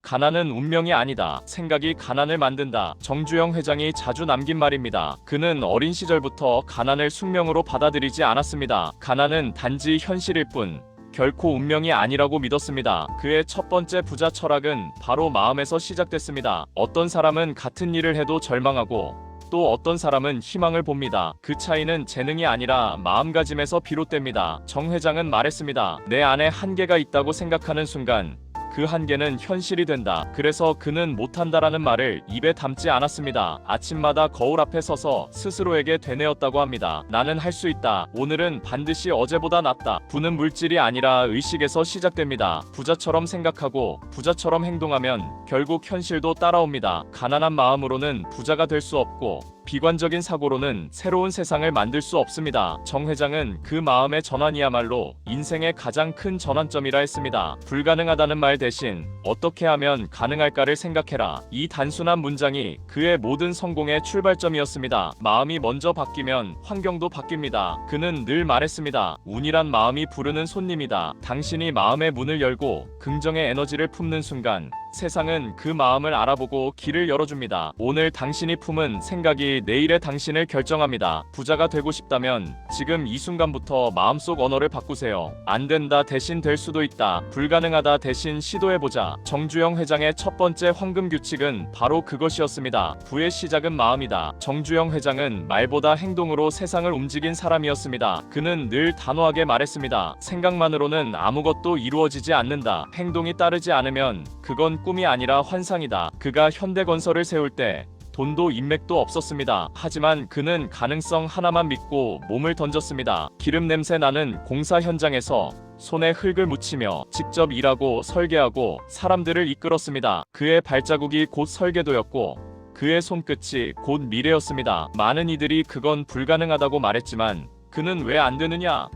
가난은 운명이 아니다. 생각이 가난을 만든다. 정주영 회장이 자주 남긴 말입니다. 그는 어린 시절부터 가난을 숙명으로 받아들이지 않았습니다. 가난은 단지 현실일 뿐 결코 운명이 아니라고 믿었습니다. 그의 첫 번째 부자 철학은 바로 마음에서 시작됐습니다. 어떤 사람은 같은 일을 해도 절망하고 또 어떤 사람은 희망을 봅니다. 그 차이는 재능이 아니라 마음가짐에서 비롯됩니다. 정 회장은 말했습니다. 내 안에 한계가 있다고 생각하는 순간 그 한계는 현실이 된다. 그래서 그는 못한다라는 말을 입에 담지 않았습니다. 아침마다 거울 앞에 서서 스스로에게 되뇌었다고 합니다. 나는 할 수 있다. 오늘은 반드시 어제보다 낫다. 부는 물질이 아니라 의식에서 시작됩니다. 부자처럼 생각하고 부자처럼 행동하면 결국 현실도 따라옵니다. 가난한 마음으로는 부자가 될 수 없고 비관적인 사고로는 새로운 세상을 만들 수 없습니다. 정 회장은 그 마음의 전환이야말로 인생의 가장 큰 전환점이라 했습니다. 불가능하다는 말 대신 어떻게 하면 가능할까를 생각해라. 이 단순한 문장이 그의 모든 성공의 출발점이었습니다. 마음이 먼저 바뀌면 환경도 바뀝니다. 그는 늘 말했습니다. 운이란 마음이 부르는 손님이다. 당신이 마음의 문을 열고 긍정의 에너지를 품는 순간 세상은 그 마음을 알아보고 길을 열어줍니다. 오늘 당신이 품은 생각이 내일의 당신을 결정합니다. 부자가 되고 싶다면 지금 이 순간부터 마음속 언어를 바꾸세요. 안 된다 대신 될 수도 있다. 불가능하다 대신 시도해보자. 정주영 회장의 첫 번째 황금 규칙은 바로 그것이었습니다. 부의 시작은 마음이다. 정주영 회장은 말보다 행동으로 세상을 움직인 사람이었습니다. 그는 늘 단호하게 말했습니다. 생각만으로는 아무것도 이루어지지 않는다. 행동이 따르지 않으면 그건 꿈이 아니라 환상이다. 그가 현대건설을 세울 때 돈도 인맥도 없었습니다. 하지만 그는 가능성 하나만 믿고 몸을 던졌습니다. 기름 냄새 나는 공사 현장에서 손에 흙을 묻히며 직접 일하고 설계하고 사람들을 이끌었습니다. 그의 발자국이 곧 설계도였고 그의 손끝이 곧 미래였습니다. 많은 이들이 그건 불가능하다고 말했지만 그는 왜 안 되느냐?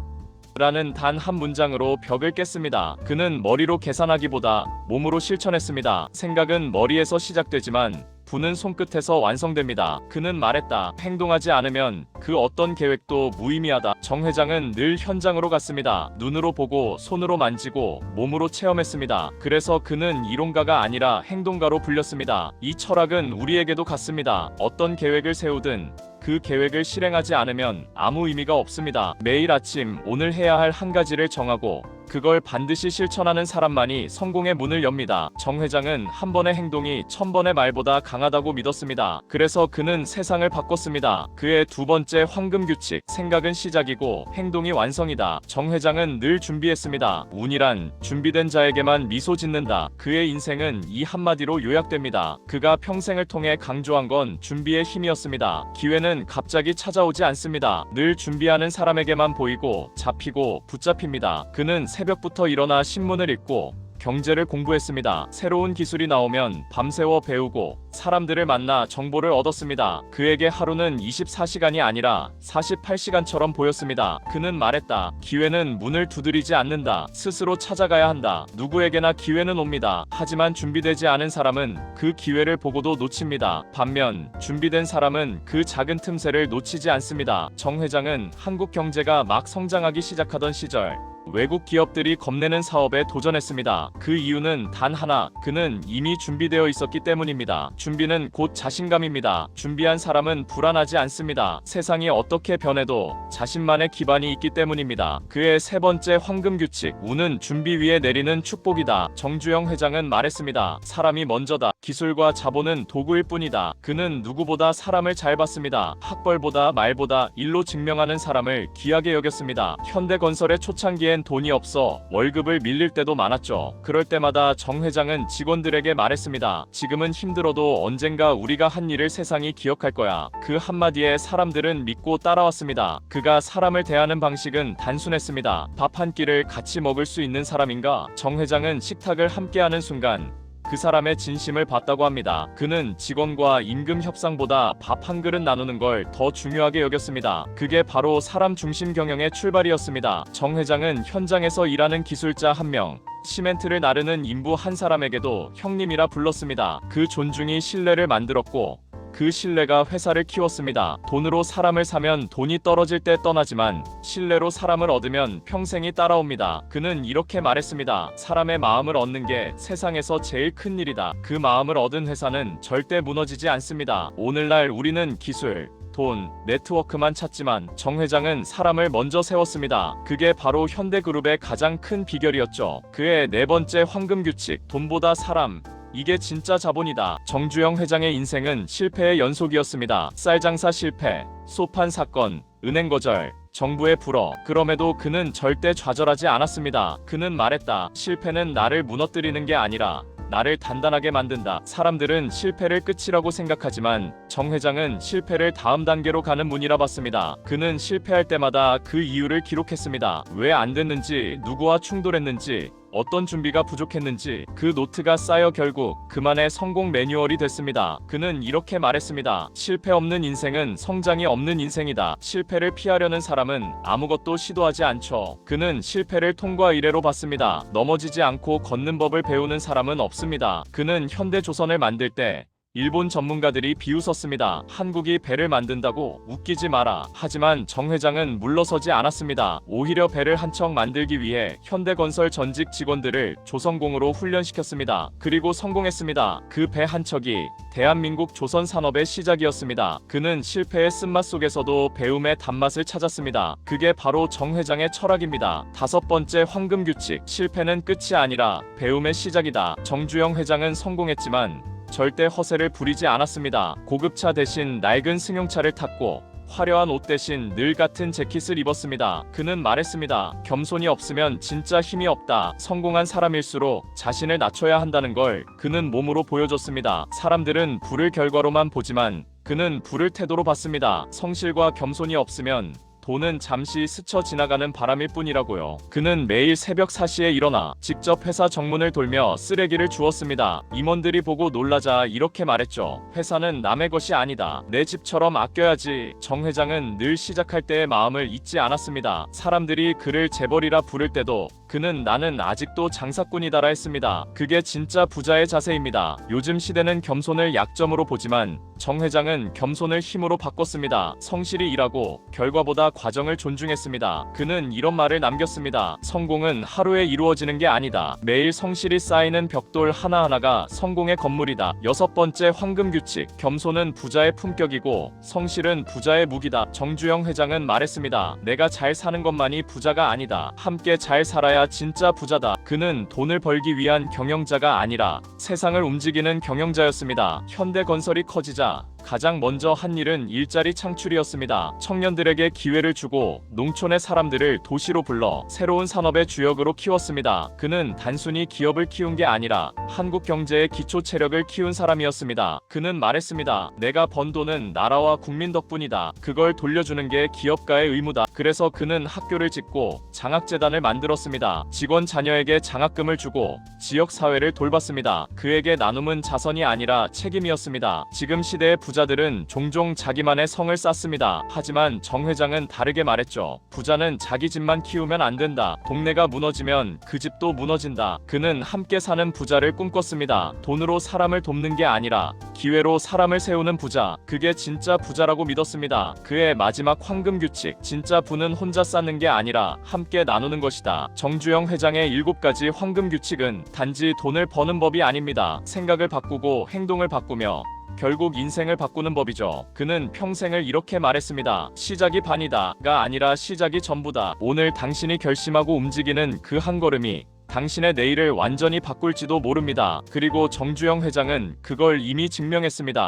라는 단 한 문장으로 벽을 깼습니다. 그는 머리로 계산하기보다 몸으로 실천했습니다. 생각은 머리에서 시작되지만 부는 손끝에서 완성됩니다. 그는 말했다. 행동하지 않으면 그 어떤 계획도 무의미하다. 정 회장은 늘 현장으로 갔습니다. 눈으로 보고 손으로 만지고 몸으로 체험했습니다. 그래서 그는 이론가가 아니라 행동가로 불렸습니다. 이 철학은 우리에게도 같습니다. 어떤 계획을 세우든 그 계획을 실행하지 않으면 아무 의미가 없습니다. 매일 아침 오늘 해야 할 한 가지를 정하고 그걸 반드시 실천하는 사람만이 성공의 문을 엽니다. 정 회장은 한 번의 행동이 1000번의 말보다 강하다고 믿었습니다. 그래서 그는 세상을 바꿨습니다. 그의 두 번째 황금 규칙, 생각은 시작이고 행동이 완성이다. 정 회장은 늘 준비했습니다. 운이란 준비된 자에게만 미소 짓는다. 그의 인생은 이 한마디로 요약됩니다. 그가 평생을 통해 강조한 건 준비의 힘이었습니다. 기회는 갑자기 찾아오지 않습니다. 늘 준비하는 사람에게만 보이고 잡히고 붙잡힙니다. 그는 새벽부터 일어나 신문을 읽고 경제를 공부했습니다. 새로운 기술이 나오면 밤새워 배우고 사람들을 만나 정보를 얻었습니다. 그에게 하루는 24시간이 아니라 48시간처럼 보였습니다. 그는 말했다. 기회는 문을 두드리지 않는다. 스스로 찾아가야 한다. 누구에게나 기회는 옵니다. 하지만 준비되지 않은 사람은 그 기회를 보고도 놓칩니다. 반면 준비된 사람은 그 작은 틈새를 놓치지 않습니다. 정 회장은 한국 경제가 막 성장하기 시작하던 시절 외국 기업들이 겁내는 사업에 도전했습니다. 그 이유는 단 하나, 그는 이미 준비되어 있었기 때문입니다. 준비는 곧 자신감입니다. 준비한 사람은 불안하지 않습니다. 세상이 어떻게 변해도 자신만의 기반이 있기 때문입니다. 그의 세 번째 황금 규칙, 운은 준비 위에 내리는 축복이다. 정주영 회장은 말했습니다. 사람이 먼저다. 기술과 자본은 도구일 뿐이다. 그는 누구보다 사람을 잘 봤습니다. 학벌보다 말보다 일로 증명하는 사람을 귀하게 여겼습니다. 현대건설의 초창기엔 돈이 없어 월급을 밀릴 때도 많았죠. 그럴 때마다 정 회장은 직원들에게 말했습니다. 지금은 힘들어도 언젠가 우리가 한 일을 세상이 기억할 거야. 그 한마디에 사람들은 믿고 따라왔습니다. 그가 사람을 대하는 방식은 단순했습니다. 밥 한 끼를 같이 먹을 수 있는 사람인가? 정 회장은 식탁을 함께하는 순간 그 사람의 진심을 봤다고 합니다. 그는 직원과 임금 협상보다 밥 한 그릇 나누는 걸 더 중요하게 여겼습니다. 그게 바로 사람 중심 경영의 출발이었습니다. 정 회장은 현장에서 일하는 기술자 한 명, 시멘트를 나르는 인부 한 사람에게도 형님이라 불렀습니다. 그 존중이 신뢰를 만들었고 그 신뢰가 회사를 키웠습니다. 돈으로 사람을 사면 돈이 떨어질 때 떠나지만 신뢰로 사람을 얻으면 평생이 따라옵니다. 그는 이렇게 말했습니다. 사람의 마음을 얻는 게 세상에서 제일 큰 일이다. 그 마음을 얻은 회사는 절대 무너지지 않습니다. 오늘날 우리는 기술, 돈, 네트워크만 찾지만 정 회장은 사람을 먼저 세웠습니다. 그게 바로 현대그룹의 가장 큰 비결이었죠. 그의 네 번째 황금규칙, 돈보다 사람. 이게 진짜 자본이다. 정주영 회장의 인생은 실패의 연속이었습니다. 쌀장사 실패, 소판 사건, 은행 거절, 정부의 불허. 그럼에도 그는 절대 좌절하지 않았습니다. 그는 말했다. 실패는 나를 무너뜨리는 게 아니라 나를 단단하게 만든다. 사람들은 실패를 끝이라고 생각하지만 정 회장은 실패를 다음 단계로 가는 문이라 봤습니다. 그는 실패할 때마다 그 이유를 기록했습니다. 왜 안 됐는지, 누구와 충돌했는지, 어떤 준비가 부족했는지. 그 노트가 쌓여 결국 그만의 성공 매뉴얼이 됐습니다. 그는 이렇게 말했습니다. 실패 없는 인생은 성장이 없는 인생이다. 실패를 피하려는 사람은 아무것도 시도하지 않죠. 그는 실패를 통과 이래로 봤습니다. 넘어지지 않고 걷는 법을 배우는 사람은 없습니다. 그는 현대조선을 만들 때 일본 전문가들이 비웃었습니다. 한국이 배를 만든다고? 웃기지 마라. 하지만 정 회장은 물러서지 않았습니다. 오히려 배를 한 척 만들기 위해 현대건설 전직 직원들을 조선공으로 훈련시켰습니다. 그리고 성공했습니다. 그 배 한 척이 대한민국 조선 산업의 시작이었습니다. 그는 실패의 쓴맛 속에서도 배움의 단맛을 찾았습니다. 그게 바로 정 회장의 철학입니다. 다섯 번째 황금규칙, 실패는 끝이 아니라 배움의 시작이다. 정주영 회장은 성공했지만 절대 허세를 부리지 않았습니다. 고급차 대신 낡은 승용차를 탔고 화려한 옷 대신 늘 같은 재킷을 입었습니다. 그는 말했습니다. 겸손이 없으면 진짜 힘이 없다. 성공한 사람일수록 자신을 낮춰야 한다는 걸 그는 몸으로 보여줬습니다. 사람들은 부를 결과로만 보지만 그는 부를 태도로 봤습니다. 성실과 겸손이 없으면 돈은 잠시 스쳐 지나가는 바람일 뿐이라고요. 그는 매일 새벽 4시에 일어나 직접 회사 정문을 돌며 쓰레기를 주웠습니다. 임원들이 보고 놀라자 이렇게 말했죠. 회사는 남의 것이 아니다. 내 집처럼 아껴야지. 정 회장은 늘 시작할 때의 마음을 잊지 않았습니다. 사람들이 그를 재벌이라 부를 때도 그는 나는 아직도 장사꾼이다라 했습니다. 그게 진짜 부자의 자세입니다. 요즘 시대는 겸손을 약점으로 보지만 정 회장은 겸손을 힘으로 바꿨습니다. 성실히 일하고 결과보다 과정을 존중했습니다. 그는 이런 말을 남겼습니다. 성공은 하루에 이루어지는 게 아니다. 매일 성실히 쌓이는 벽돌 하나하나가 성공의 건물이다. 여섯 번째 황금규칙, 겸손은 부자의 품격이고 성실은 부자의 무기다. 정주영 회장은 말했습니다. 내가 잘 사는 것만이 부자가 아니다. 함께 잘 살아야 진짜 부자다. 그는 돈을 벌기 위한 경영자가 아니라 세상을 움직이는 경영자였습니다. 현대건설이 커지자 가장 먼저 한 일은 일자리 창출이었습니다. 청년들에게 기회를 주고 농촌의 사람들을 도시로 불러 새로운 산업의 주역으로 키웠습니다. 그는 단순히 기업을 키운 게 아니라 한국 경제의 기초 체력을 키운 사람이었습니다. 그는 말했습니다. 내가 번 돈은 나라와 국민 덕분이다. 그걸 돌려주는 게 기업가의 의무다. 그래서 그는 학교를 짓고 장학재단을 만들었습니다. 직원 자녀에게 장학금을 주고 지역사회를 돌봤습니다. 그에게 나눔은 자선이 아니라 책임이었습니다. 지금 시대의 부자들은 종종 자기만의 성을 쌓습니다. 하지만 정 회장은 다르게 말했죠. 부자는 자기 집만 키우면 안 된다. 동네가 무너지면 그 집도 무너진다. 그는 함께 사는 부자를 꿈꿨습니다. 돈으로 사람을 돕는 게 아니라 기회로 사람을 세우는 부자. 그게 진짜 부자라고 믿었습니다. 그의 마지막 황금규칙, 진짜 부는 혼자 쌓는 게 아니라 함께 나누는 것이다. 정주영 회장의 7가지 황금규칙은 단지 돈을 버는 법이 아닙니다. 생각을 바꾸고 행동을 바꾸며 결국 인생을 바꾸는 법이죠. 그는 평생을 이렇게 말했습니다. 시작이 반이다가 아니라 시작이 전부다. 오늘 당신이 결심하고 움직이는 그 한 걸음이 당신의 내일을 완전히 바꿀지도 모릅니다. 그리고 정주영 회장은 그걸 이미 증명했습니다.